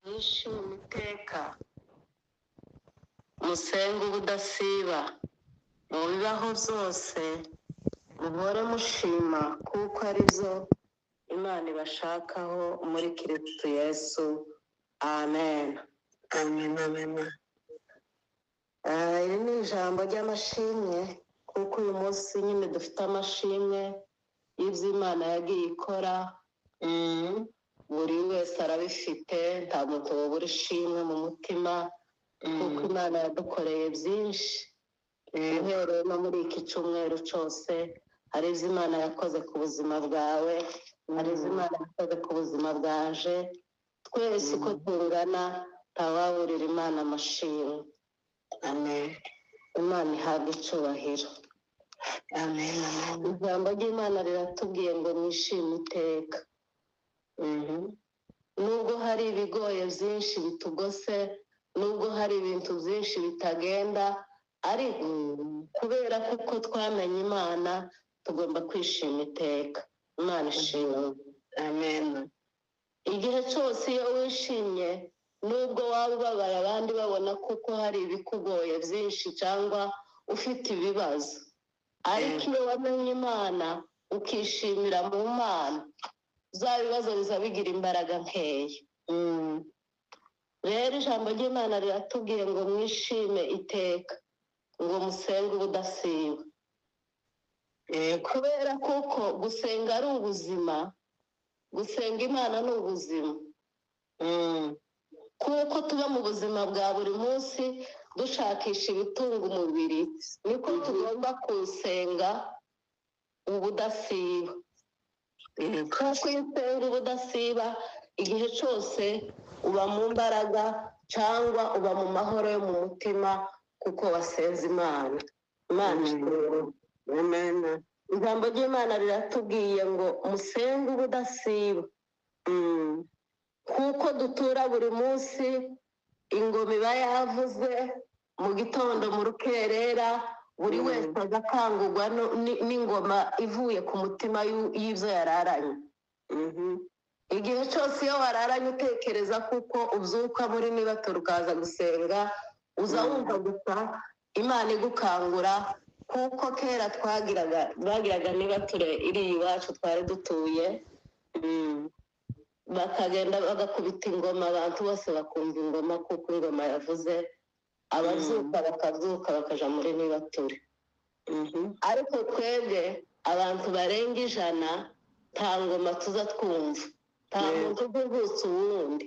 Mwishime iteka, musenge ubudasiba, mu bibaho byose muhore mushima, kuko ari byo Imana ibashakaho muri Kristo Yesu. Amen. Amen, amen. Iri ni ijambo ry'amashimwe, kuko uyu munsi nyine dufite amashimwe y'ibyo Imana yagiye ikora. Buri wese arabifite, nta muntu wabura ishimwe mu mutima, kuko Imana yadukoreye byinshi. Uhereye no muri iki cyumweru cyose hari ibyo Imana yakoze ku buzima bwawe, hari ibyo Imana yakoze ku buzima bwaje. Twese uko tungana ntawaburira Imana amashimwe. Amen. Imana ihabwe icyubahiro. Amen, amen. Ijambo ry'Imana riratubwiye ngo mwishime iteka. Nubwo hari ibigoye byinshi bitugose, nubwo hari ibintu byinshi bitagenda, ariko kubera kuko twamenye Imana tugomba kwishima iteka. Imana ishimwe. Amen. Igihe cyose iyo wishimye, nubwo waba ubabaye abandi babona kuko hari ibikugoye byinshi cyangwa ufite ibibazo, ariko iyo wamenye Imana ukishimira mu Mana, bya bibazo biza bigira imbaraga nkeya. Rero ijambo ry'Imana riratubwiye ngo mwishime iteka, ngo musenge ubudasiba. Kubera kuko gusenga ari ubuzima, gusenga Imana ni ubuzima. Kuko tuba mu buzima bwa buri munsi dushakisha ibitunga umubiri, niko tugomba kusenga ubudasiba. Kuko iyo usenga ubudasiba, igihe cyose uba mu mbaraga cyangwa uba mu mahoro yo mu mutima, kuko wasenze Imana. Imana ishimwe. Amen. Ijambo ry'Imana riratubwiye ngo musenge ubudasiba. Kuko dutura buri munsi, ingoma iba yavuze mu gitondo mu rukerera, buri wese agakangurwa n'ingoma ivuye ku mutima y'ibyo yararanye. Igihe cyose iyo wararanye utekereza kuko ubyuka muri nibatura ukaza gusenga, uza wumva gusa Imana igukangura. Kuko kera bagiraga nibature iri iwacu twari dutuye, bakagenda bagakubita ingoma, abantu bose bakumva ingoma kuko ingoma yavuze, abazuka bakazuka bakaja muri nibature. Ariko twebwe abantu barenga 100 nta ngoma tuza twumva, nta muntu uvutse uwundi.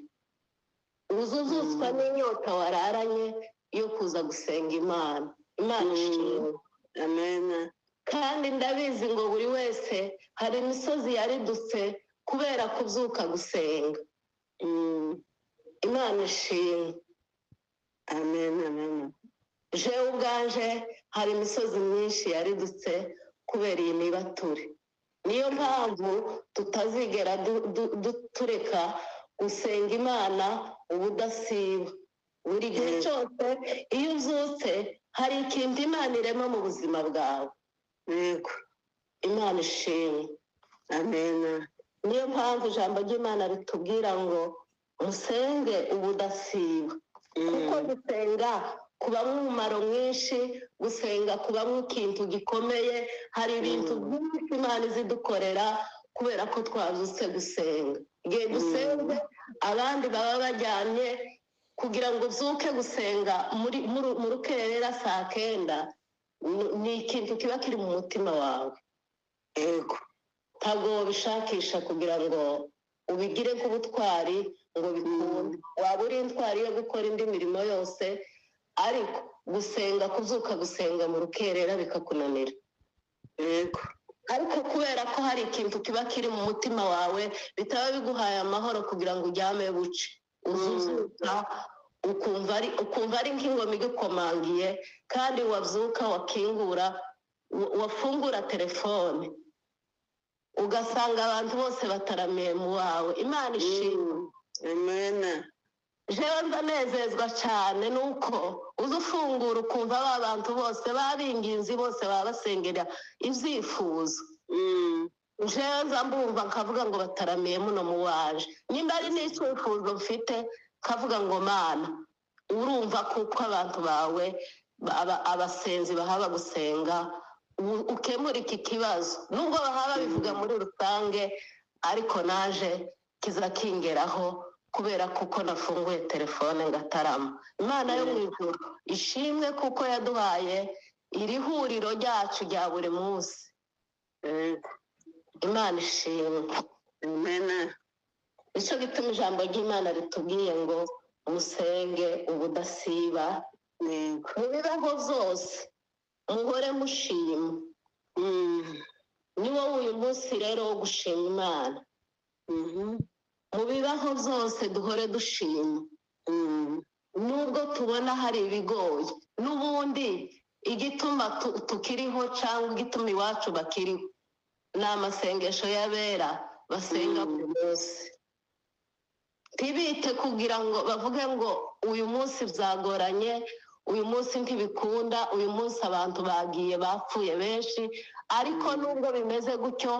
Uzuzutswa n'inyota wararanye yo kuza gusenga Imana. Imana ishimwe. Amen. Kandi ndabizi ngo buri wese hari imisozi yaridutse kubera kubyuka gusenga. Imana ishimwe. Amen, amen. Jewe ubwanje hari imisozi myinshi yaridutse kubera iyi nibature. Niyo mpamvu tutazigera tureka gusenga Imana ubudasiba. Buri gihe cyose iyo ubyutse hari ikintu Imana irema mu buzima bwawe. Yego. Imana ishimwe. Amen. Niyo mpamvu ijambo ry'Imana ritubwira ngo musenge ubudasiba. Kuko gusenga kubamo umumaro mwinshi, gusenga kubamo ikintu gikomeye. Hari ibintu byinshi Imana izidukorera kubera ko twabyutse gusenga. Igihe dusenze abandi baba bajyanye, kugira ngo ubyuke gusenga mu rukerera 9:00, ni ikintu kiba kiri mu mutima wawe. Yego. Ntabwo wabishakisha kugira ngo ubigire nk'ubutwari ngo bikunde. Waba uri intwari yo gukora indi mirimo yose, ariko gusenga, kubyuka gusenga mu rukerera bikakunanira. Yego. Ariko kubera ko hari ikintu kiba kiri mu mutima wawe, bitaba biguhaye amahoro kugira ngo ujyame buce. Uzuzuka ukumva ari nk'ingoma igukomangiye, kandi wabyuka wafungura telefone ugasanga abantu bose bataramiye mu wawe. Imana ishimwe. Amen. Jewe ndanezezwa cyane nuko uza ufungura ukumva abantu bose babinginzi bose baba basengera ibyifuzo. jewe nza mbumva nkavuga ngo bataramiye muno mu waje nyimba ari n'icyifuzo mfite kavuga ngo mana urumva kuko abantu bawe abasenzi bahaba gusenga ukemura iki kibazo nubwo bahaba bivuga muri rusange ariko naje kizakingeraho kubera kuko nafunguye telefone ngatarama imana yo mu ijuru ishimwe kuko yaduhaye iri huriro ryacu rya buri munsi imana ishimwe amena nicyo gituma ijambo ry'imana ritubwiye ngo musenge ubudasiba mu bibaho byose muhore mushima ni wowe uyu munsi rero wo gushima imana mu bibaho byose duhore dushima nubwo tubona hari ibigoye n'ubundi igituma tukiriho cyangwa igituma iwacu bakiriho ni amasengesho y'abera basenga buri munsi ntibite kugira ngo bavuge ngo uyu munsi byagoranye uyu munsi ntibikunda uyu munsi abantu bagiye bapfuye benshi ariko nubwo bimeze gutyo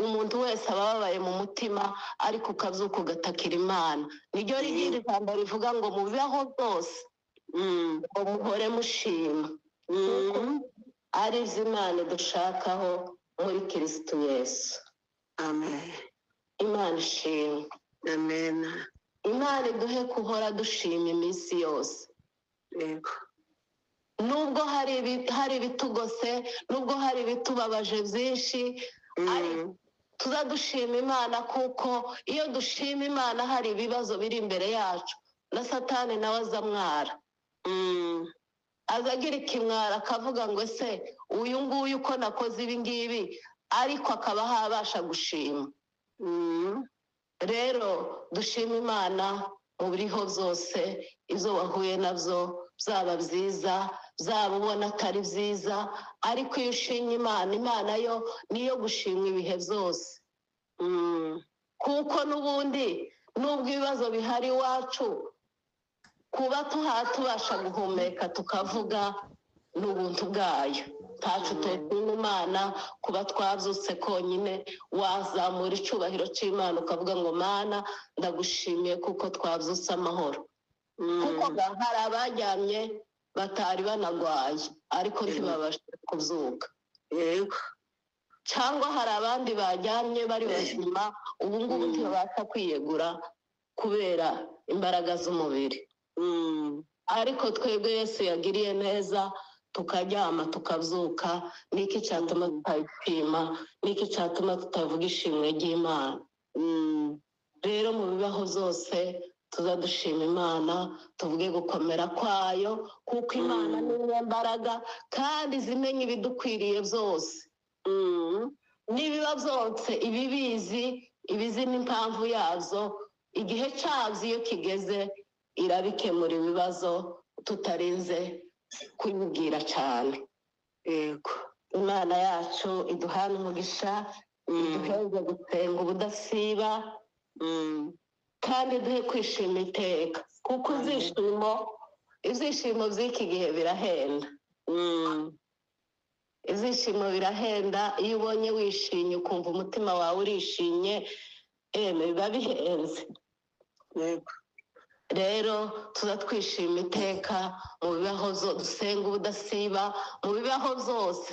umuntu wese aba ababaye mu mutima ariko ukabyuka ugatakira imana niryo rindi jambo rivuga ngo mu bibaho byose ngo muhore mushima ari byo imana dushakaho muri kirisitu yesu amen imana ishimwe amena imana iduhe guhora dushima iminsi yose yego nubwo hari ibitugose nubwo hari ibitubabaje byinshi tuza dushima imana kuko iyo dushima imana hari ibibazo biri imbere yacu na satani nawe azamwara azagira ikimwara akavuga ngo ese uyu nguyu uko nakoze ibi ngibi ariko akaba habasha gushima rero dushima imana mu biriho byose izo wahuye nabyo byaba byiza byaba ubona atari byiza ariko iyo ushimye imana imana yo niyo gushimwa ibihe byose kuko n'ubundi nubwo ibibazo bihari iwacu kuba tubasha guhumeka tukavuga ni ubuntu bwayo ntacu tutima imana kuba twabyutse konyine wazamura icyubahiro cy'imana ukavuga ngo mana ndagushimiye kuko twabyutse amahoro kuko hari abajyamye batari banagwaye ariko ntibabashe kubyuka yego cyangwa hari abandi bajyamye bari bazima ubu ngubu ntibabasha kwiyegura kubera imbaraga z'umubiri ariko twebwe Yesu yagiriye neza tukaryama tukabyuka niki cyatuma tutayishima niki cyatuma tutavuga ishimwe ry'imana rero mu bibaho byose tuzadushima imana tuvuge gukomera kwayo kuko imana ni inyembaraga kandi zimenya ibidukwiriye byose nibiba byose ibizi n'impamvu yazo igihe cyazo iyo kigeze irabikemura ibibazo tutarinze kuyibwira cyane yego imana yacu iduhana umugisha iduheze gusenga ubudasiba kandi duhe kwishima iteka kuko ibyishimo by'iki gihe birahenda ibyishimo birahenda iyo ubonye wishimye ukumva umutima wawe urishimye biba bihenze yego rero tuza twishima iteka mu bibaho dusenga ubudasiba mu bibaho byose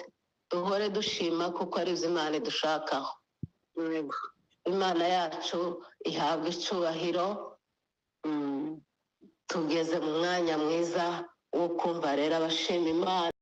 duhore dushima kuko ari byo imana idushakaho yego imana yacu ihabwa icyubahiro tugeze mu mwanya mwiza wo kumva rero abashima imana